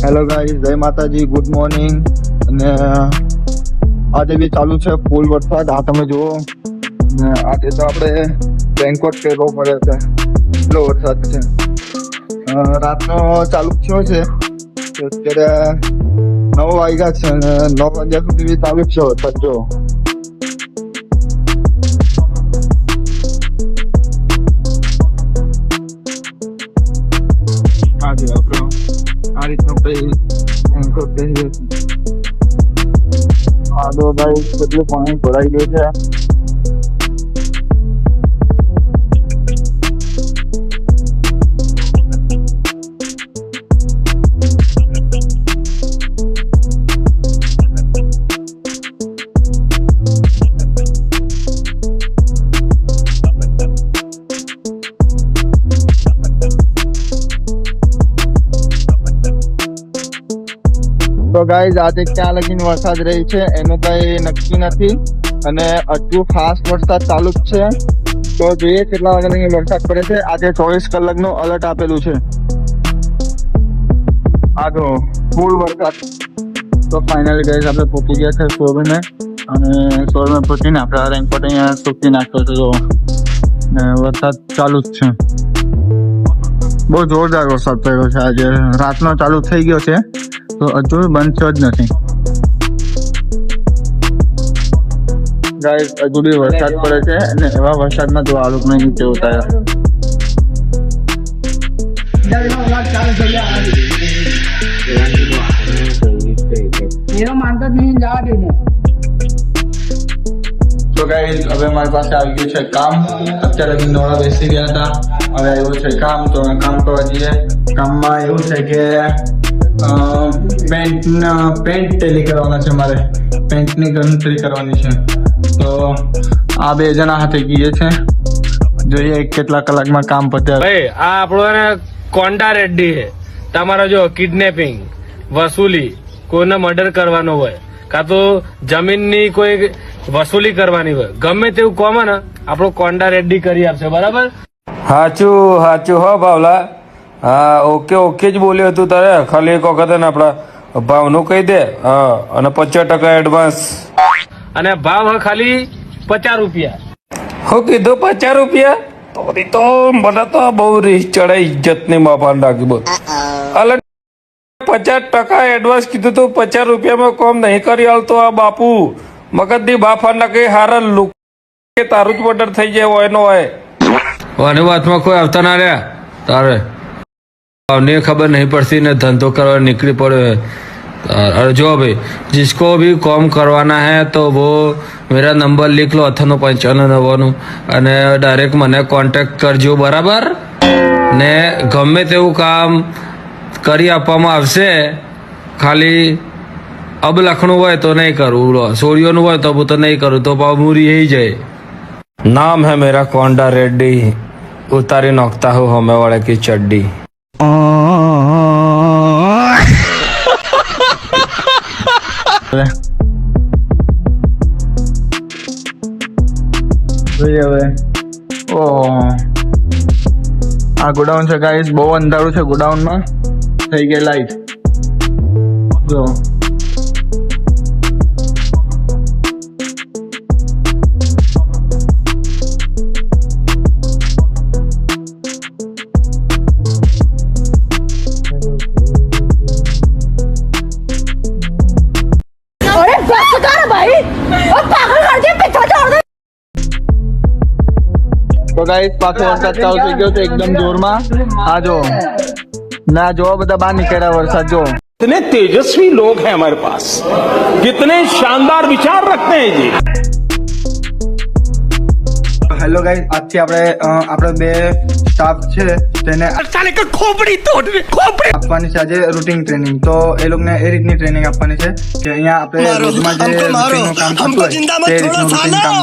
Hello guys, જય માતાજી, good morning. અને આજે બી ચાલુ છે ફૂલ વરસાદ. આ તમે જુઓ ને આજે તો આપણે રેનકોટ પહેરવો પડે છે, એટલો વરસાદ છે. રાતનો ચાલુ થયો છે તો અત્યારે 9 વાગ્યા છે અને 9 વાગ્યા સુધી બી ચાલુ જ છે વરસાદ. જો આજે આપણો આ રીતનો રેનકોટ પહેરીએ છીએ. આ તો ભાઈ કેટલું પાણી ભરાઈ ગયું છે. તો ગાઈઝ આજે ક્યાં લગીને વરસાદ રહી છે એનું કઈ નક્કી નથી અને હજુ ફાસ્ટ વરસાદ ચાલુ જ છે. તો જોઈએ કેટલા વાગ્યા લગી વરસાદ પડે છે. આજે 24 કલાકનું અલર્ટ આપેલું છે. આ જો ફૂલ વરસાદ. તો ફાઇનલી ગાઈઝ આપણે પહોંચી ગયા છે શોરૂમે અને શોરૂમે પહોંચીને આપણે રેનકોટ અહીંયા સૂકી નાખ્યો છે. જો ને વરસાદ ચાલુ જ છે. બહુ જોરદાર વરસાદ પડ્યો છે આજે. રાતનો ચાલુ થઈ ગયો છે તો હજુ બંધ થયો જ નથી. ગાઈસ હજુ બી વરસાદ પડે છે અને એવા વરસાદમાં જો આ લોકોને નીચે ઉતાર્યા. તો ગાઈસ હવે મારી પાસે આવી ગયું છે કામ. અત્યારે બી નોળા બેસી ગયા હતા, હવે આવ્યું છે કામ. તો કામ કરવા જઈએ. કામમાં એવું છે કે પેન્ટ ટેલી કરવાના છે. મારે પેન્ટની ગણતરી કરવાની છે. તો આ બે જણા હાથે ગઈએ છે. જોઈએ કેટલા કલાકમાં કામ પતે. ભાઈ આ આપણો કોંડા રેડ્ડી છે. તમારો જો કિડનેપિંગ, વસૂલી, કોઈને મર્ડર કરવાનો હોય કાં તો જમીનની કોઈ વસૂલી કરવાની હોય, ગમે તેવું કોમન આપણો કોંડા રેડ્ડી કરી આપશે. બરાબર? સાચું સાચું હો ભાવલા. હા ઓકે ઓકે જ બોલ્યું હતું તારે. ખાલી એક વખત ને આપડા ભાવનું કહી દે. હા અને 50% એડવાન્સ. અને ભાવ ખાલી 50 રૂપિયા. હું કીધું 50 રૂપિયા? તો મને તો બહુ રીસ ચડાઈ, ઇજ્જત ની માફાન રાખી. બોલ અલે 50% એડવાન્સ કીધું તું. 50 રૂપિયામાં કોમ નહીં કરી હાલતો આ બાપુ. મગજ ની બાફાન નાખી હારા લુક કે તારું જ મર્ડર થઈ જાય હોય નો હોય. આની વાતમાં કોઈ આવતા ના રહ્યા તારે. ने खबर नहीं पड़ती ने धंधो करवा निकली पड़े. अरे जो भाई जिसको भी कॉम करवाना है तो वो मेरा नंबर लिख लो 9895 અને ડાયરેક્ટ મને કોન્ટેક્ટ કરજો. બરાબર ને ગમે તેવું કામ કરી આપવામાં આવશે. ખાલી અબ લખણું હોય તો નહીં કરું, સોળિયોનું હોય તો હું તો નહીં કરું. તો પામુરી यही જાય. नाम है मेरा कोंडा रेड्डी. उतारी नोकता हूँ हमें वाले की चड्डी. હવે આ ગોડાઉન છે ગાઈસ. બહુ અંધારું છે ગોડાઉનમાં. થઈ ગઈ લાઈટ. જો તો ગાઈસ પાછો વરસાદ ચાલુ થઈ ગયો છે એકદમ જોરમાં. આ જો ના જો બધા બહાર નીકળ્યા વરસાદ. જો कितने तेजस्वी लोग हैं हमारे पास, कितने शानदार विचार रखते हैं जी. હેલો ગાઈસ, આજથી આપણે બે સ્ટાફ છે તેને આપવાની છે આજે રૂટિન ટ્રેનિંગ. તો એ લોકોને એ રીતની ટ્રેનિંગ આપવાની છે કે અહીંયા આપણે રોજમાં જે રૂટિનનું કામ થતું હોય તે રીતનું રૂટિન કામ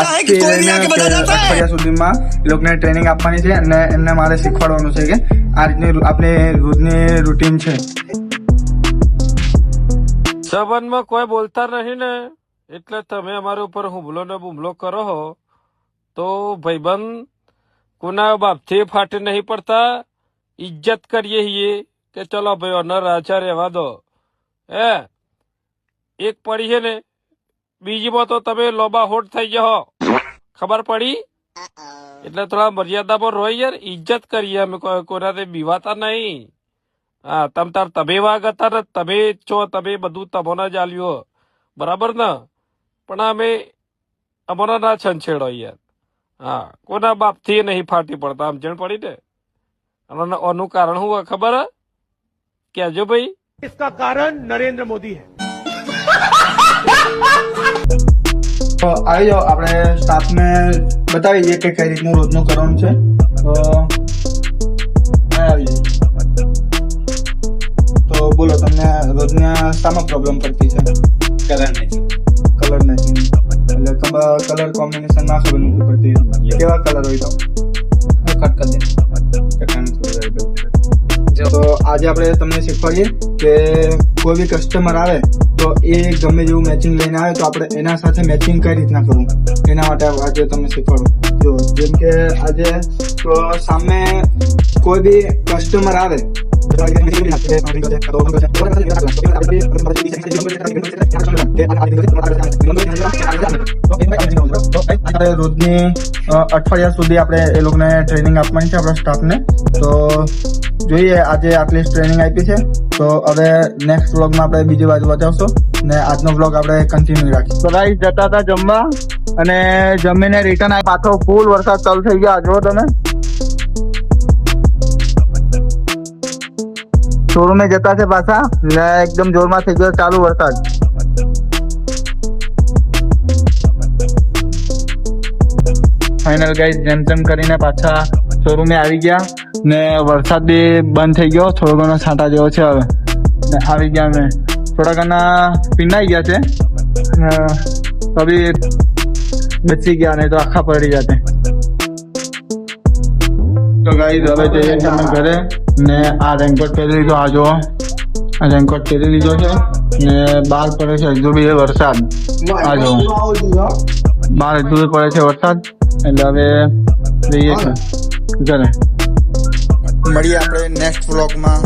અઠવાડિયા સુધીમાં એ લોકોને ટ્રેનિંગ આપવાની છે અને એમને મારે શીખવાડવાનું છે કે આ રીતની આપણી રોજની રૂટિન છે. સંબંધમાં કોઈ બોલતા નહીં ને એટલે તમે અમારા ઉપર હુમલો ને બુમલો કરો હો તો ભાઈબંધ કોના બાપથી ફાટે નહીં પડતા. ઇજ્જત કરીએ છીએ કે ચલો ભાઈ ઓનર આચાર રહેવા દો. હે એક પડી છે ને બીજીમાં તો તમે લોબા હોટ થઈ જાઓ, ખબર પડી? એટલે થોડા મર્યાદામાં રહો યાર, ઇજ્જત કરીએ અમે, કોઈનાથી બીવાતા નહીં. હા તમે વાગ હતા ને, તમે છો, તમે બધું તમને જ આલ્યું, બરાબર ને? પણ અમે અમારા ના છંછેડો યાર. હા કોના બાપથી નહીં ફાટી પડતા, સમજણ પડી ને? અને આનું કારણ શું હોય ખબર હે? કેજો ભાઈ. इसका कारण नरेंद्र मोदी है. તો આવી જાઓ, આપણે સ્ટાફને બતાવી દઈએ કે કઈ રીતનું રોજનું કરવાનું છે. તો આવી જાઓ. તો બોલો, તમને રોજના શામાં પ્રોબ્લેમ પડતી છે? કલર નથી. એટલે કલર કોમ્બિનેશન ના ખબર નથી પડતી. કેવા કલર હોય તો તો આજે આપણે તમને શીખવાડીએ કે કોઈ બી કસ્ટમર આવે તો એ ગમે જેવું મેચિંગ લઈને આવે તો આપણે એના સાથે મેચિંગ કઈ રીતના કરવું, એના માટે આજે તમને શીખવાડું. જો જેમ કે આજે તો સામે કોઈ બી કસ્ટમર આવે રોજની અઠવાડિયા સુધી આપણે એ લોકોને ટ્રેનિંગ આપવાની છે આપણા સ્ટાફને. તો જોઈએ, આજે આટલી ટ્રેનિંગ આપી છે, તો હવે નેક્સ્ટ વ્લોગમાં આપણે બીજી બાજુ બતાવશો ને આજનો વ્લોગ આપણે કન્ટિન્યુ રાખીશું. તો ગાઈસ જતા હતા જમવા અને જમીને રિટર્ન આવી, પાછો ફૂલ વરસાદ ચાલુ થઈ ગયો. જો તમે શોરૂમે જતા છે પાછા ને એકદમ જોરમાં થઈ ગયો ચાલુ વરસાદ. ફાઇનલ ગાઈસ જેમ તેમ કરીને પાછા શોરૂમે આવી ગયા ને વરસાદ બી બંધ થઈ ગયો, થોડો ઘણો છાંટા જેવો છે. હવે ને આવી ગયા અમે, થોડા ઘણા પીનાઈ ગયા છે તો બી બચી ગયા, નહીં તો આખા પડી જતે. તો ગાઈસ હવે જઈએ છીએ અમે ઘરે ને આ રેનકોટ પહેરી લીધો. આ જો આ રેનકોટ પહેરી લીધો છે ને બહાર પડે છે હજુ બી વરસાદ. આ જો બહાર હજુ બી પડે છે વરસાદ, એટલે હવે જઈએ છીએ ઘરે. મળીએ આપણે નેક્સ્ટ વ્લોગમાં.